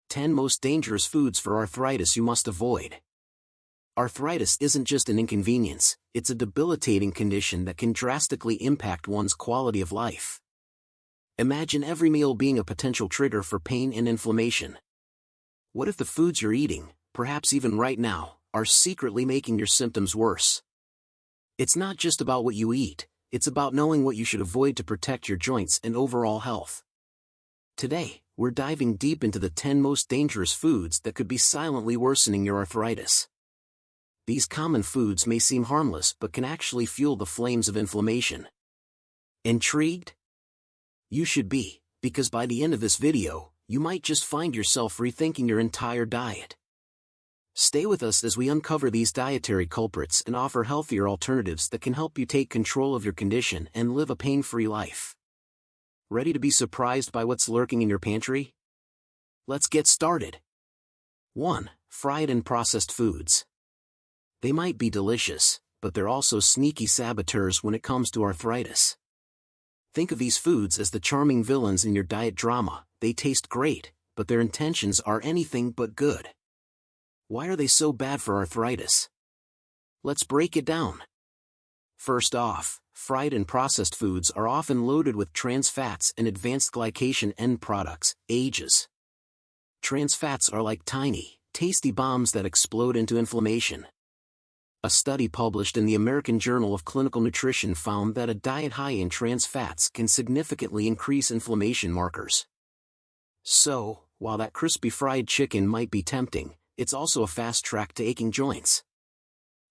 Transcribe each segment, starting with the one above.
10 Most Dangerous Foods for Arthritis You Must Avoid. Arthritis isn't just an inconvenience, it's a debilitating condition that can drastically impact one's quality of life. Imagine every meal being a potential trigger for pain and inflammation. What if the foods you're eating, perhaps even right now, are secretly making your symptoms worse? It's not just about what you eat, it's about knowing what you should avoid to protect your joints and overall health. Today, we're diving deep into the 10 most dangerous foods that could be silently worsening your arthritis. These common foods may seem harmless but can actually fuel the flames of inflammation. Intrigued? You should be, because by the end of this video, you might just find yourself rethinking your entire diet. Stay with us as we uncover these dietary culprits and offer healthier alternatives that can help you take control of your condition and live a pain-free life. Ready to be surprised by what's lurking in your pantry? Let's get started. 1. Fried and processed foods. They might be delicious, but they're also sneaky saboteurs when it comes to arthritis. Think of these foods as the charming villains in your diet drama. They taste great, but their intentions are anything but good. Why are they so bad for arthritis? Let's break it down. First off, fried and processed foods are often loaded with trans fats and advanced glycation end products, AGEs. Trans fats are like tiny, tasty bombs that explode into inflammation. A study published in the American Journal of Clinical Nutrition found that a diet high in trans fats can significantly increase inflammation markers. So, while that crispy fried chicken might be tempting, it's also a fast track to aching joints.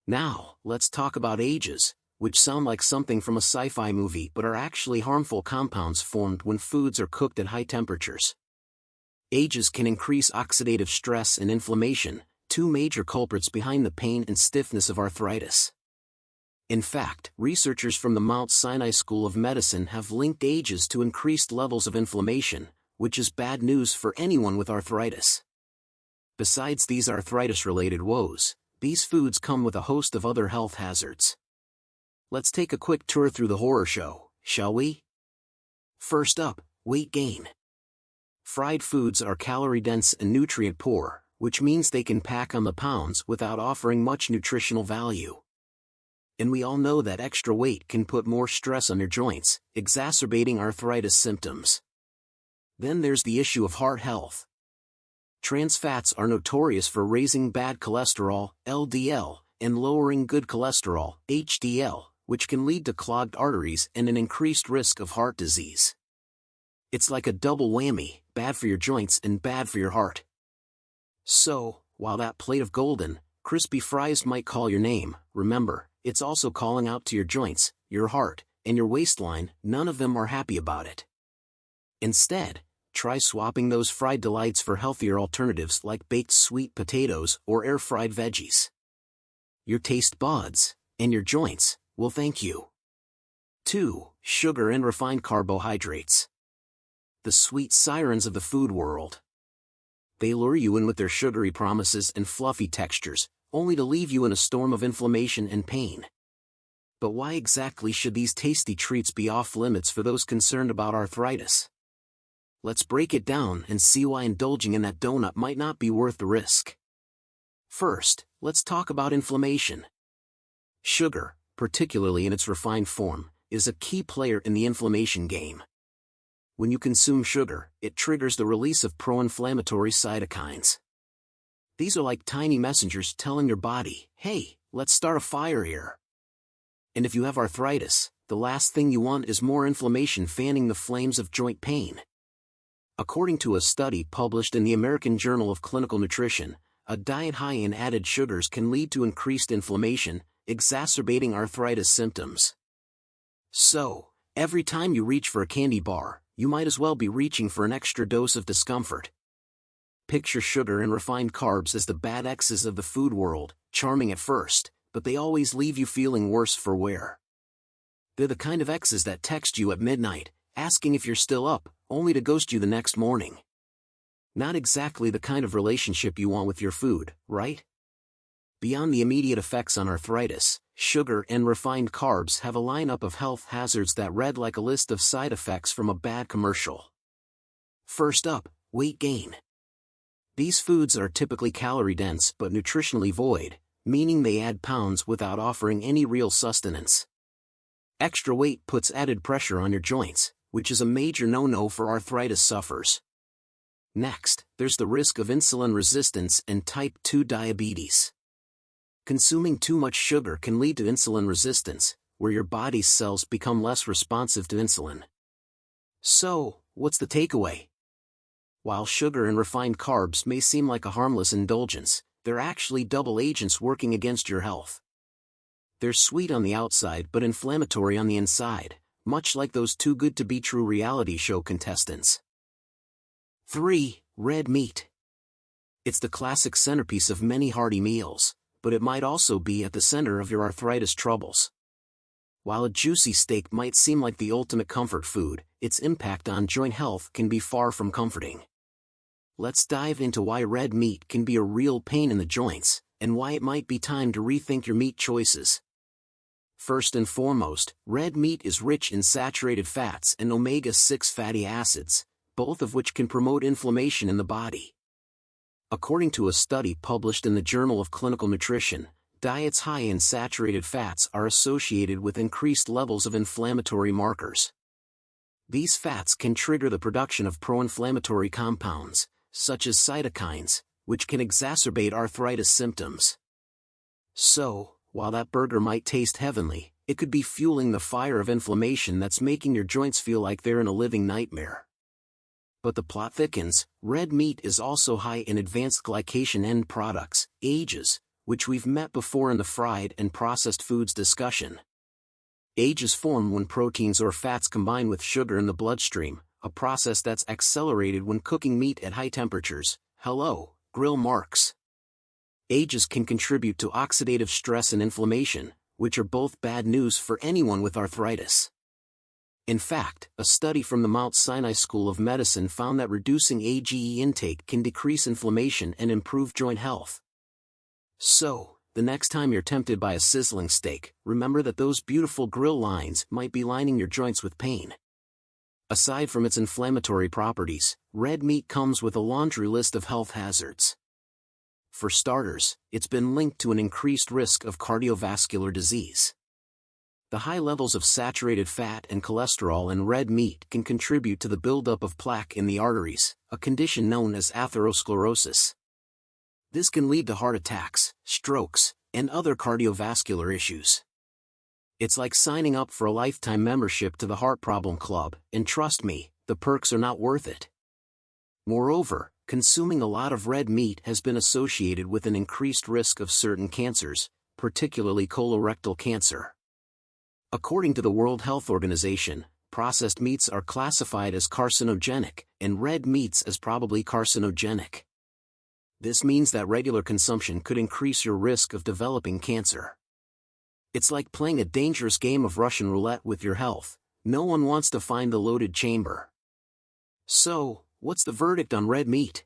Now, let's talk about AGEs, which sound like something from a sci-fi movie but are actually harmful compounds formed when foods are cooked at high temperatures. AGEs can increase oxidative stress and inflammation, two major culprits behind the pain and stiffness of arthritis. In fact, researchers from the Mount Sinai School of Medicine have linked AGEs to increased levels of inflammation, which is bad news for anyone with arthritis. Besides these arthritis-related woes, these foods come with a host of other health hazards. Let's take a quick tour through the horror show, shall we? First up, weight gain. Fried foods are calorie-dense and nutrient-poor, which means they can pack on the pounds without offering much nutritional value. And we all know that extra weight can put more stress on your joints, exacerbating arthritis symptoms. Then there's the issue of heart health. Trans fats are notorious for raising bad cholesterol, LDL, and lowering good cholesterol, HDL, which can lead to clogged arteries and an increased risk of heart disease. It's like a double whammy, bad for your joints and bad for your heart. So, while that plate of golden, crispy fries might call your name, remember, it's also calling out to your joints, your heart, and your waistline. None of them are happy about it. Instead, try swapping those fried delights for healthier alternatives like baked sweet potatoes or air-fried veggies. Your taste buds, and your joints, will thank you. 2. Sugar and refined carbohydrates. The sweet sirens of the food world. They lure you in with their sugary promises and fluffy textures, only to leave you in a storm of inflammation and pain. But why exactly should these tasty treats be off limits for those concerned about arthritis? Let's break it down and see why indulging in that donut might not be worth the risk. First, let's talk about inflammation. Sugar, particularly in its refined form, is a key player in the inflammation game. When you consume sugar, it triggers the release of pro-inflammatory cytokines. These are like tiny messengers telling your body, hey, let's start a fire here. And if you have arthritis, the last thing you want is more inflammation fanning the flames of joint pain. According to a study published in the American Journal of Clinical Nutrition, a diet high in added sugars can lead to increased inflammation, exacerbating arthritis symptoms. So, every time you reach for a candy bar, you might as well be reaching for an extra dose of discomfort. Picture sugar and refined carbs as the bad exes of the food world, charming at first, but they always leave you feeling worse for wear. They're the kind of exes that text you at midnight, asking if you're still up, only to ghost you the next morning. Not exactly the kind of relationship you want with your food, right? Beyond the immediate effects on arthritis, sugar and refined carbs have a lineup of health hazards that read like a list of side effects from a bad commercial. First up, weight gain. These foods are typically calorie-dense but nutritionally void, meaning they add pounds without offering any real sustenance. Extra weight puts added pressure on your joints, which is a major no-no for arthritis sufferers. Next, there's the risk of insulin resistance and type 2 diabetes. Consuming too much sugar can lead to insulin resistance, where your body's cells become less responsive to insulin. So, what's the takeaway? While sugar and refined carbs may seem like a harmless indulgence, they're actually double agents working against your health. They're sweet on the outside but inflammatory on the inside, much like those too good to be true reality show contestants. 3. Red meat. It's the classic centerpiece of many hearty meals, but it might also be at the center of your arthritis troubles. While a juicy steak might seem like the ultimate comfort food, its impact on joint health can be far from comforting. Let's dive into why red meat can be a real pain in the joints, and why it might be time to rethink your meat choices. First and foremost, red meat is rich in saturated fats and omega-6 fatty acids, both of which can promote inflammation in the body. According to a study published in the Journal of Clinical Nutrition, diets high in saturated fats are associated with increased levels of inflammatory markers. These fats can trigger the production of pro-inflammatory compounds, such as cytokines, which can exacerbate arthritis symptoms. So, while that burger might taste heavenly, it could be fueling the fire of inflammation that's making your joints feel like they're in a living nightmare. But the plot thickens, red meat is also high in advanced glycation end products, AGEs, which we've met before in the fried and processed foods discussion. AGEs form when proteins or fats combine with sugar in the bloodstream, a process that's accelerated when cooking meat at high temperatures. Hello, grill marks. AGEs can contribute to oxidative stress and inflammation, which are both bad news for anyone with arthritis. In fact, a study from the Mount Sinai School of Medicine found that reducing AGE intake can decrease inflammation and improve joint health. So, the next time you're tempted by a sizzling steak, remember that those beautiful grill lines might be lining your joints with pain. Aside from its inflammatory properties, red meat comes with a laundry list of health hazards. For starters, it's been linked to an increased risk of cardiovascular disease. The high levels of saturated fat and cholesterol in red meat can contribute to the buildup of plaque in the arteries, a condition known as atherosclerosis. This can lead to heart attacks, strokes, and other cardiovascular issues. It's like signing up for a lifetime membership to the Heart Problem Club, and trust me, the perks are not worth it. Moreover, consuming a lot of red meat has been associated with an increased risk of certain cancers, particularly colorectal cancer. According to the World Health Organization, processed meats are classified as carcinogenic, and red meats as probably carcinogenic. This means that regular consumption could increase your risk of developing cancer. It's like playing a dangerous game of Russian roulette with your health. No one wants to find the loaded chamber. So, what's the verdict on red meat?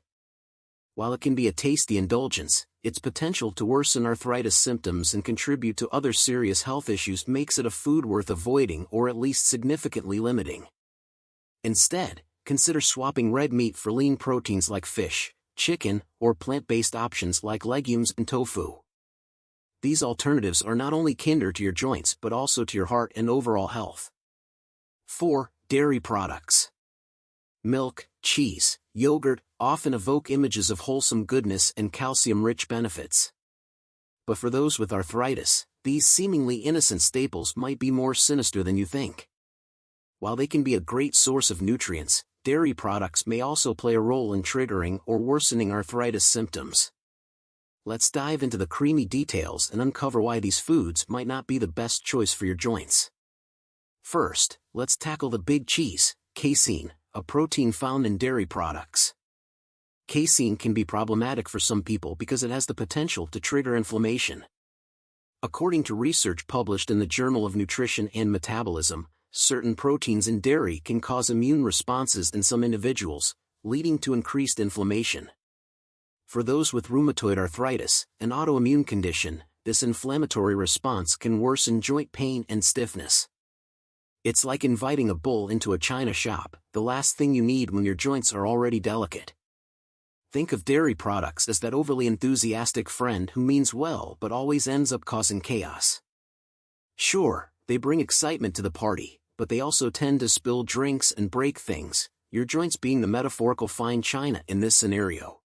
While it can be a tasty indulgence, its potential to worsen arthritis symptoms and contribute to other serious health issues makes it a food worth avoiding or at least significantly limiting. Instead, consider swapping red meat for lean proteins like fish, chicken, or plant-based options like legumes and tofu. These alternatives are not only kinder to your joints but also to your heart and overall health. 4. Dairy products. Milk, cheese, yogurt often evoke images of wholesome goodness and calcium-rich benefits. But for those with arthritis, these seemingly innocent staples might be more sinister than you think. While they can be a great source of nutrients, dairy products may also play a role in triggering or worsening arthritis symptoms. Let's dive into the creamy details and uncover why these foods might not be the best choice for your joints. First, let's tackle the big cheese, casein, a protein found in dairy products. Casein can be problematic for some people because it has the potential to trigger inflammation. According to research published in the Journal of Nutrition and Metabolism, certain proteins in dairy can cause immune responses in some individuals, leading to increased inflammation. For those with rheumatoid arthritis, an autoimmune condition, this inflammatory response can worsen joint pain and stiffness. It's like inviting a bull into a china shop, the last thing you need when your joints are already delicate. Think of dairy products as that overly enthusiastic friend who means well but always ends up causing chaos. Sure, they bring excitement to the party, but they also tend to spill drinks and break things, your joints being the metaphorical fine china in this scenario.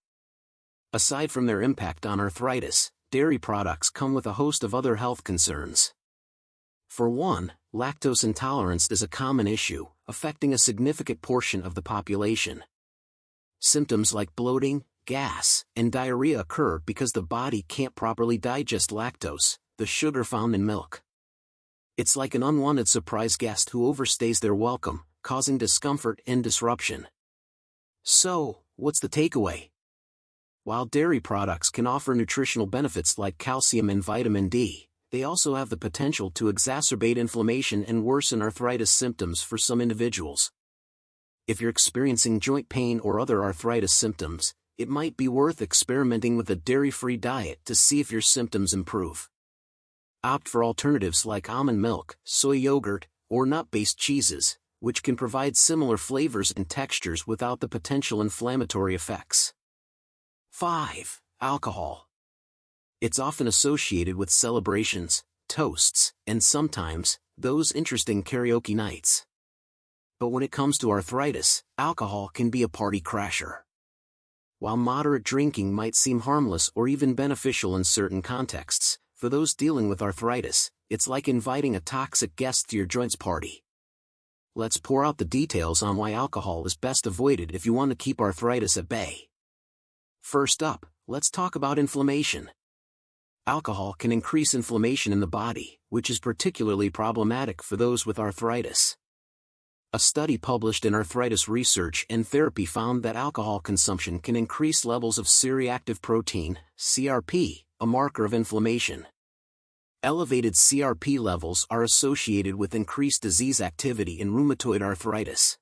Aside from their impact on arthritis, dairy products come with a host of other health concerns. For one, lactose intolerance is a common issue, affecting a significant portion of the population. Symptoms like bloating, gas, and diarrhea occur because the body can't properly digest lactose, the sugar found in milk. It's like an unwanted surprise guest who overstays their welcome, causing discomfort and disruption. So, what's the takeaway? While dairy products can offer nutritional benefits like calcium and vitamin D, they also have the potential to exacerbate inflammation and worsen arthritis symptoms for some individuals. If you're experiencing joint pain or other arthritis symptoms, it might be worth experimenting with a dairy-free diet to see if your symptoms improve. Opt for alternatives like almond milk, soy yogurt, or nut-based cheeses, which can provide similar flavors and textures without the potential inflammatory effects. 5. Alcohol. It's often associated with celebrations, toasts, and sometimes, those interesting karaoke nights. But when it comes to arthritis, alcohol can be a party crasher. While moderate drinking might seem harmless or even beneficial in certain contexts, for those dealing with arthritis, it's like inviting a toxic guest to your joints party. Let's pour out the details on why alcohol is best avoided if you want to keep arthritis at bay. First up, let's talk about inflammation. Alcohol can increase inflammation in the body, which is particularly problematic for those with arthritis. A study published in Arthritis Research and Therapy found that alcohol consumption can increase levels of C-reactive protein, CRP, a marker of inflammation. Elevated CRP levels are associated with increased disease activity in rheumatoid arthritis.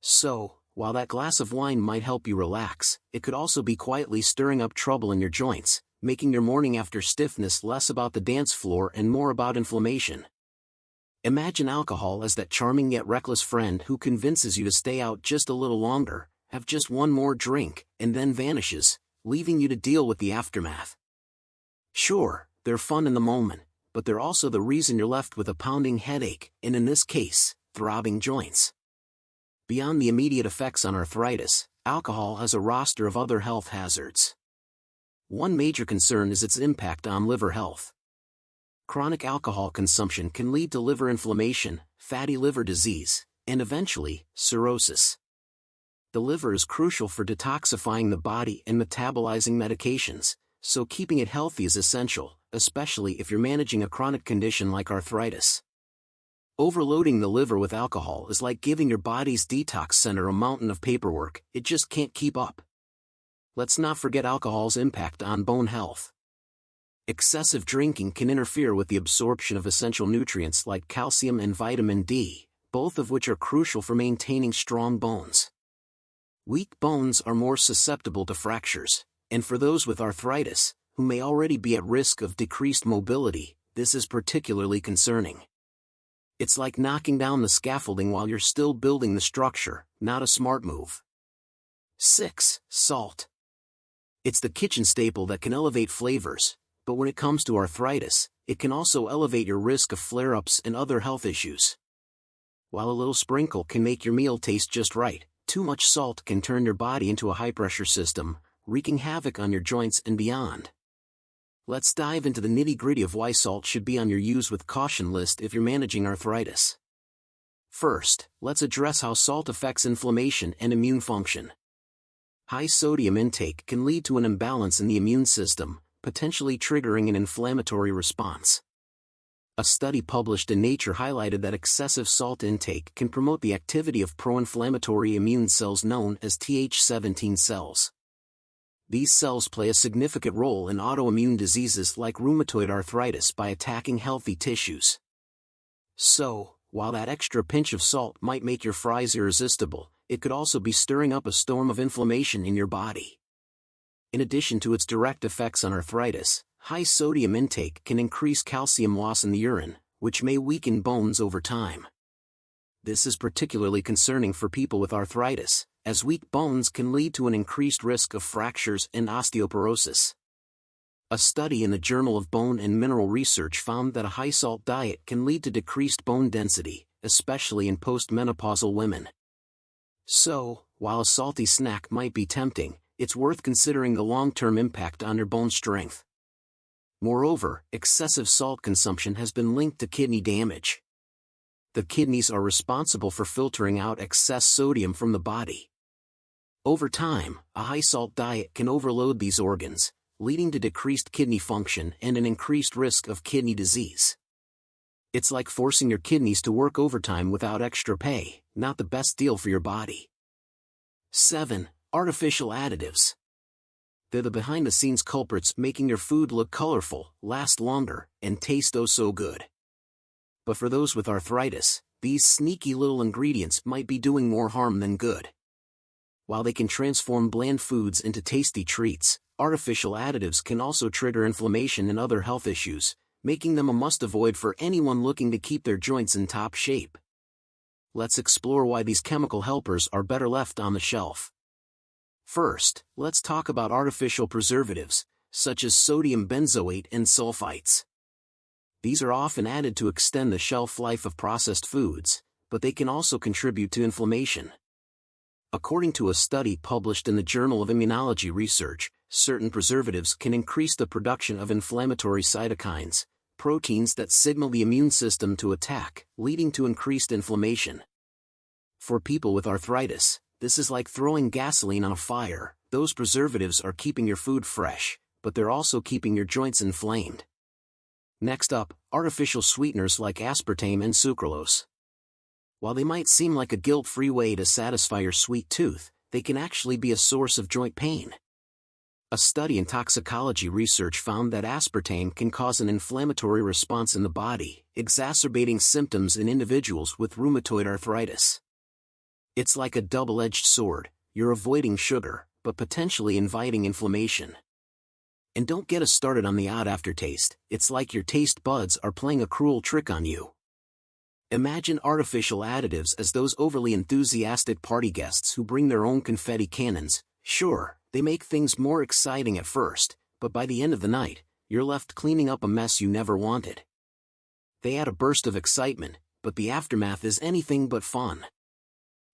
So, while that glass of wine might help you relax, it could also be quietly stirring up trouble in your joints, making your morning after stiffness less about the dance floor and more about inflammation. Imagine alcohol as that charming yet reckless friend who convinces you to stay out just a little longer, have just one more drink, and then vanishes, leaving you to deal with the aftermath. Sure, they're fun in the moment, but they're also the reason you're left with a pounding headache, and in this case, throbbing joints. Beyond the immediate effects on arthritis, alcohol has a roster of other health hazards. One major concern is its impact on liver health. Chronic alcohol consumption can lead to liver inflammation, fatty liver disease, and eventually, cirrhosis. The liver is crucial for detoxifying the body and metabolizing medications, so keeping it healthy is essential, especially if you're managing a chronic condition like arthritis. Overloading the liver with alcohol is like giving your body's detox center a mountain of paperwork, it just can't keep up. Let's not forget alcohol's impact on bone health. Excessive drinking can interfere with the absorption of essential nutrients like calcium and vitamin D, both of which are crucial for maintaining strong bones. Weak bones are more susceptible to fractures, and for those with arthritis, who may already be at risk of decreased mobility, this is particularly concerning. It's like knocking down the scaffolding while you're still building the structure, not a smart move. 6. Salt. It's the kitchen staple that can elevate flavors, but when it comes to arthritis, it can also elevate your risk of flare-ups and other health issues. While a little sprinkle can make your meal taste just right, too much salt can turn your body into a high-pressure system, wreaking havoc on your joints and beyond. Let's dive into the nitty-gritty of why salt should be on your use with caution list if you're managing arthritis. First, let's address how salt affects inflammation and immune function. High sodium intake can lead to an imbalance in the immune system, potentially triggering an inflammatory response. A study published in Nature highlighted that excessive salt intake can promote the activity of pro-inflammatory immune cells known as Th17 cells. These cells play a significant role in autoimmune diseases like rheumatoid arthritis by attacking healthy tissues. So, while that extra pinch of salt might make your fries irresistible, it could also be stirring up a storm of inflammation in your body. In addition to its direct effects on arthritis, high sodium intake can increase calcium loss in the urine, which may weaken bones over time. This is particularly concerning for people with arthritis, as weak bones can lead to an increased risk of fractures and osteoporosis. A study in the Journal of Bone and Mineral Research found that a high-salt diet can lead to decreased bone density, especially in postmenopausal women. So, while a salty snack might be tempting, it's worth considering the long-term impact on your bone strength. Moreover, excessive salt consumption has been linked to kidney damage. The kidneys are responsible for filtering out excess sodium from the body. Over time, a high-salt diet can overload these organs, leading to decreased kidney function and an increased risk of kidney disease. It's like forcing your kidneys to work overtime without extra pay, not the best deal for your body. 7. Artificial additives. They're the behind-the-scenes culprits making your food look colorful, last longer, and taste oh so good. But for those with arthritis, these sneaky little ingredients might be doing more harm than good. While they can transform bland foods into tasty treats, artificial additives can also trigger inflammation and other health issues, making them a must-avoid for anyone looking to keep their joints in top shape. Let's explore why these chemical helpers are better left on the shelf. First, let's talk about artificial preservatives, such as sodium benzoate and sulfites. These are often added to extend the shelf life of processed foods, but they can also contribute to inflammation. According to a study published in the Journal of Immunology Research, certain preservatives can increase the production of inflammatory cytokines, proteins that signal the immune system to attack, leading to increased inflammation. For people with arthritis, this is like throwing gasoline on a fire. Those preservatives are keeping your food fresh, but they're also keeping your joints inflamed. Next up, artificial sweeteners like aspartame and sucralose. While they might seem like a guilt-free way to satisfy your sweet tooth, they can actually be a source of joint pain. A study in toxicology research found that aspartame can cause an inflammatory response in the body, exacerbating symptoms in individuals with rheumatoid arthritis. It's like a double-edged sword. You're avoiding sugar, but potentially inviting inflammation. And don't get us started on the odd aftertaste. It's like your taste buds are playing a cruel trick on you. Imagine artificial additives as those overly enthusiastic party guests who bring their own confetti cannons. Sure, they make things more exciting at first, but by the end of the night, you're left cleaning up a mess you never wanted. They add a burst of excitement, but the aftermath is anything but fun.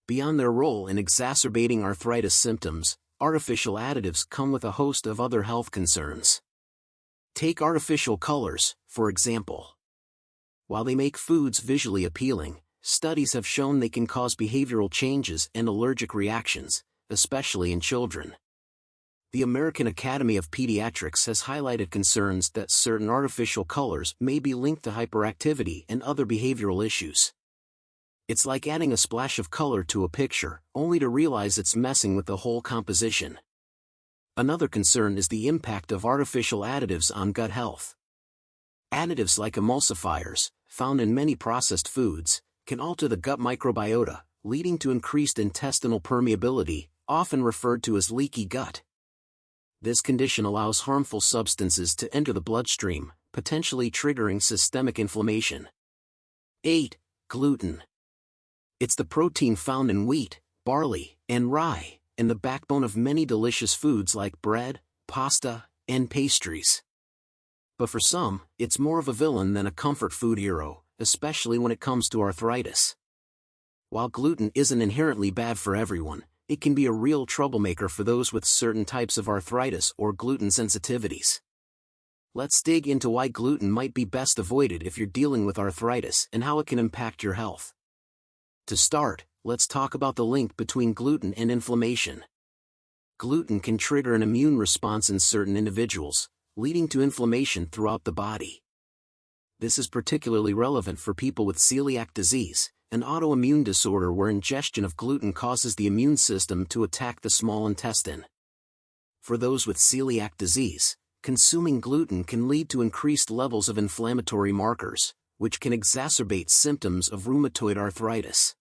Beyond their role in exacerbating arthritis symptoms, artificial additives come with a host of other health concerns. Take artificial colors, for example. While they make foods visually appealing, studies have shown they can cause behavioral changes and allergic reactions, especially in children. The American Academy of Pediatrics has highlighted concerns that certain artificial colors may be linked to hyperactivity and other behavioral issues. It's like adding a splash of color to a picture, only to realize it's messing with the whole composition. Another concern is the impact of artificial additives on gut health. Additives like emulsifiers, found in many processed foods, can alter the gut microbiota, leading to increased intestinal permeability, often referred to as leaky gut. This condition allows harmful substances to enter the bloodstream, potentially triggering systemic inflammation. 8. Gluten. It's the protein found in wheat, barley, and rye, and the backbone of many delicious foods like bread, pasta, and pastries. But for some, it's more of a villain than a comfort food hero, especially when it comes to arthritis. While gluten isn't inherently bad for everyone, it can be a real troublemaker for those with certain types of arthritis or gluten sensitivities. Let's dig into why gluten might be best avoided if you're dealing with arthritis and how it can impact your health. To start, let's talk about the link between gluten and inflammation. Gluten can trigger an immune response in certain individuals, leading to inflammation throughout the body. This is particularly relevant for people with celiac disease, an autoimmune disorder where ingestion of gluten causes the immune system to attack the small intestine. For those with celiac disease, consuming gluten can lead to increased levels of inflammatory markers, which can exacerbate symptoms of rheumatoid arthritis.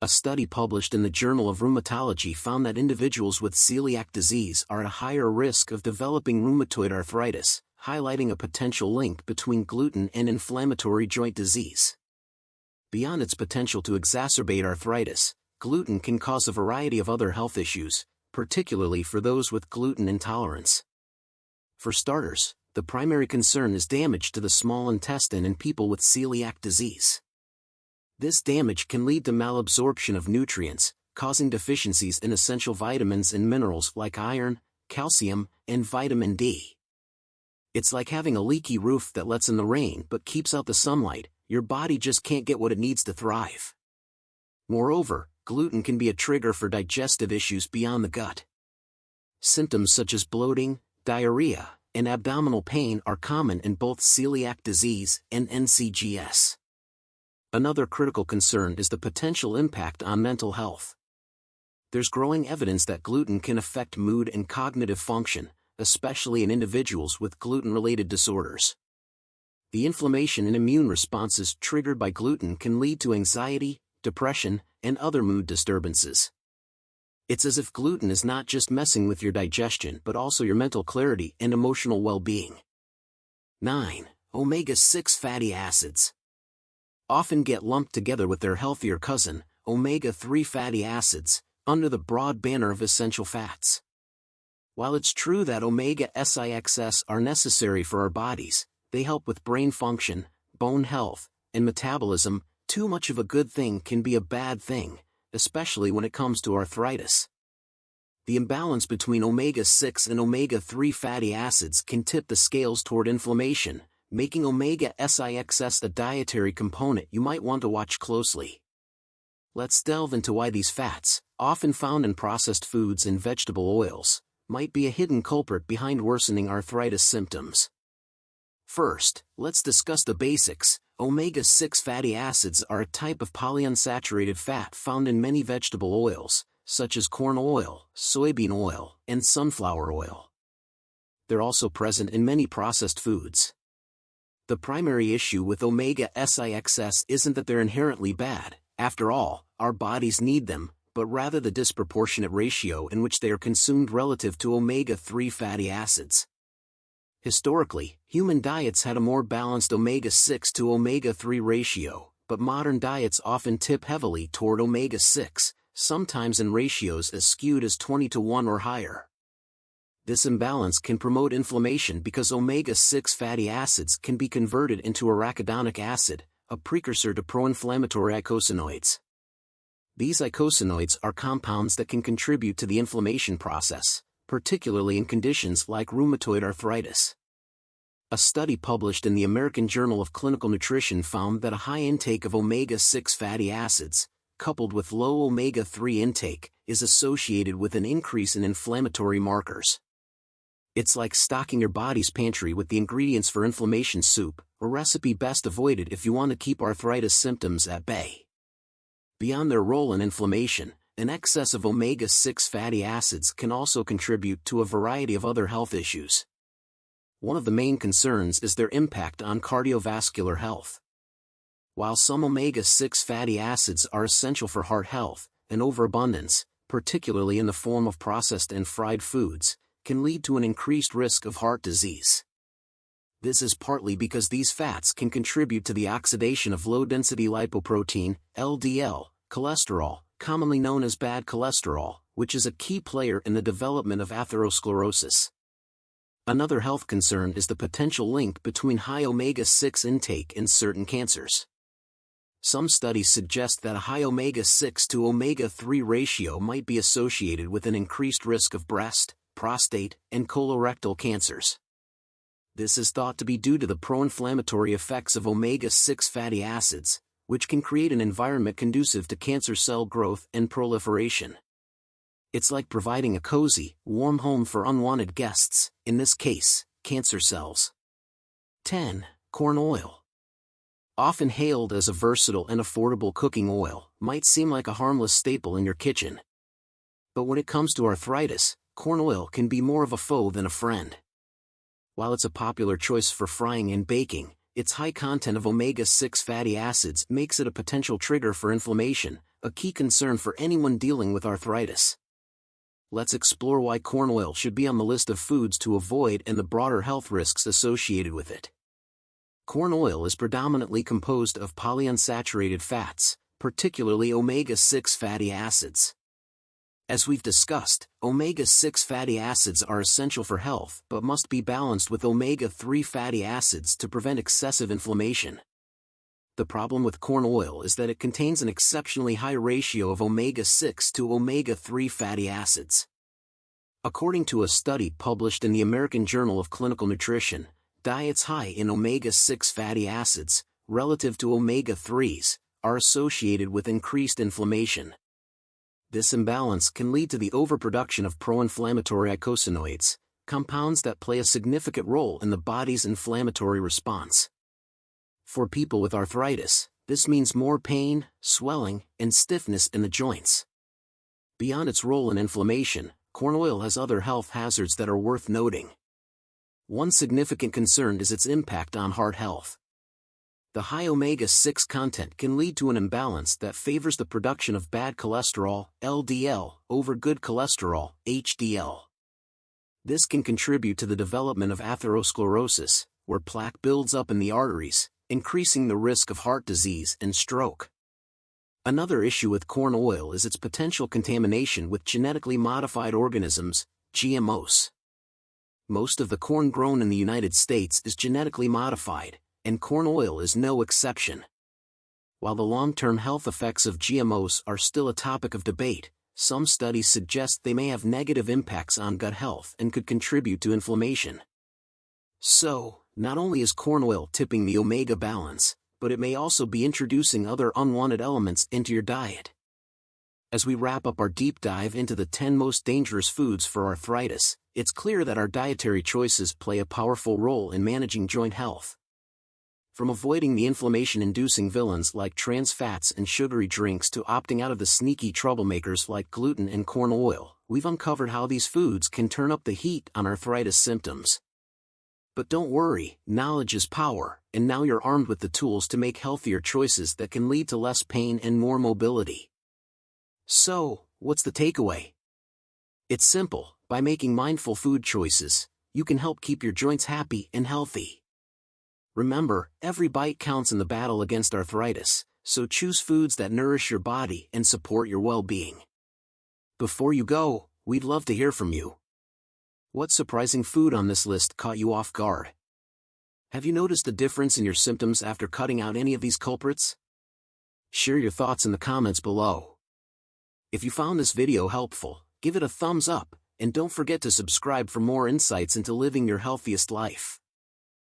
A study published in the Journal of Rheumatology found that individuals with celiac disease are at a higher risk of developing rheumatoid arthritis, highlighting a potential link between gluten and inflammatory joint disease. Beyond its potential to exacerbate arthritis, gluten can cause a variety of other health issues, particularly for those with gluten intolerance. For starters, the primary concern is damage to the small intestine in people with celiac disease. This damage can lead to malabsorption of nutrients, causing deficiencies in essential vitamins and minerals like iron, calcium, and vitamin D. It's like having a leaky roof that lets in the rain but keeps out the sunlight. Your body just can't get what it needs to thrive. Moreover, gluten can be a trigger for digestive issues beyond the gut. Symptoms such as bloating, diarrhea, and abdominal pain are common in both celiac disease and NCGS. Another critical concern is the potential impact on mental health. There's growing evidence that gluten can affect mood and cognitive function, especially in individuals with gluten-related disorders. The inflammation and immune responses triggered by gluten can lead to anxiety, depression, and other mood disturbances. It's as if gluten is not just messing with your digestion but also your mental clarity and emotional well-being. 9. Omega-6 fatty acids often get lumped together with their healthier cousin, omega-3 fatty acids, under the broad banner of essential fats. While it's true that omega-6 are necessary for our bodies, they help with brain function, bone health, and metabolism. Too much of a good thing can be a bad thing, especially when it comes to arthritis. The imbalance between omega-6 and omega-3 fatty acids can tip the scales toward inflammation, making omega-6 a dietary component you might want to watch closely. Let's delve into why these fats, often found in processed foods and vegetable oils, might be a hidden culprit behind worsening arthritis symptoms. First, let's discuss the basics. Omega-6 fatty acids are a type of polyunsaturated fat found in many vegetable oils, such as corn oil, soybean oil, and sunflower oil. They're also present in many processed foods. The primary issue with omega-6 isn't that they're inherently bad. After all, our bodies need them, but rather the disproportionate ratio in which they are consumed relative to omega-3 fatty acids. Historically, human diets had a more balanced omega-6 to omega-3 ratio, but modern diets often tip heavily toward omega-6, sometimes in ratios as skewed as 20:1 or higher. This imbalance can promote inflammation because omega-6 fatty acids can be converted into arachidonic acid, a precursor to pro-inflammatory eicosanoids. These eicosanoids are compounds that can contribute to the inflammation process, particularly in conditions like rheumatoid arthritis. A study published in the American Journal of Clinical Nutrition found that a high intake of omega-6 fatty acids, coupled with low omega-3 intake, is associated with an increase in inflammatory markers. It's like stocking your body's pantry with the ingredients for inflammation soup, a recipe best avoided if you want to keep arthritis symptoms at bay. Beyond their role in inflammation, an excess of omega-6 fatty acids can also contribute to a variety of other health issues. One of the main concerns is their impact on cardiovascular health. While some omega-6 fatty acids are essential for heart health, an overabundance, particularly in the form of processed and fried foods, can lead to an increased risk of heart disease. This is partly because these fats can contribute to the oxidation of low-density lipoprotein, LDL, cholesterol, commonly known as bad cholesterol, which is a key player in the development of atherosclerosis. Another health concern is the potential link between high omega-6 intake and certain cancers. Some studies suggest that a high omega-6 to omega-3 ratio might be associated with an increased risk of breast, prostate, and colorectal cancers. This is thought to be due to the pro-inflammatory effects of omega-6 fatty acids, which can create an environment conducive to cancer cell growth and proliferation. It's like providing a cozy, warm home for unwanted guests, in this case, cancer cells. 10. Corn oil. Often hailed as a versatile and affordable cooking oil, might seem like a harmless staple in your kitchen. But when it comes to arthritis, corn oil can be more of a foe than a friend. While it's a popular choice for frying and baking, its high content of omega-6 fatty acids makes it a potential trigger for inflammation, a key concern for anyone dealing with arthritis. Let's explore why corn oil should be on the list of foods to avoid and the broader health risks associated with it. Corn oil is predominantly composed of polyunsaturated fats, particularly omega-6 fatty acids. As we've discussed, omega-6 fatty acids are essential for health but must be balanced with omega-3 fatty acids to prevent excessive inflammation. The problem with corn oil is that it contains an exceptionally high ratio of omega-6 to omega-3 fatty acids. According to a study published in the American Journal of Clinical Nutrition, diets high in omega-6 fatty acids, relative to omega-3s, are associated with increased inflammation. This imbalance can lead to the overproduction of pro-inflammatory eicosanoids, compounds that play a significant role in the body's inflammatory response. For people with arthritis, this means more pain, swelling, and stiffness in the joints. Beyond its role in inflammation, corn oil has other health hazards that are worth noting. One significant concern is its impact on heart health. The high omega-6 content can lead to an imbalance that favors the production of bad cholesterol, LDL, over good cholesterol, HDL. This can contribute to the development of atherosclerosis, where plaque builds up in the arteries, increasing the risk of heart disease and stroke. Another issue with corn oil is its potential contamination with genetically modified organisms, GMOs. Most of the corn grown in the United States is genetically modified, and corn oil is no exception. While the long-term health effects of GMOs are still a topic of debate, some studies suggest they may have negative impacts on gut health and could contribute to inflammation. So, not only is corn oil tipping the omega balance, but it may also be introducing other unwanted elements into your diet. As we wrap up our deep dive into the 10 most dangerous foods for arthritis, it's clear that our dietary choices play a powerful role in managing joint health. From avoiding the inflammation-inducing villains like trans fats and sugary drinks to opting out of the sneaky troublemakers like gluten and corn oil, we've uncovered how these foods can turn up the heat on arthritis symptoms. But don't worry, knowledge is power, and now you're armed with the tools to make healthier choices that can lead to less pain and more mobility. So, what's the takeaway? It's simple: by making mindful food choices, you can help keep your joints happy and healthy. Remember, every bite counts in the battle against arthritis, so choose foods that nourish your body and support your well-being. Before you go, we'd love to hear from you. What surprising food on this list caught you off guard? Have you noticed a difference in your symptoms after cutting out any of these culprits? Share your thoughts in the comments below. If you found this video helpful, give it a thumbs up, and don't forget to subscribe for more insights into living your healthiest life.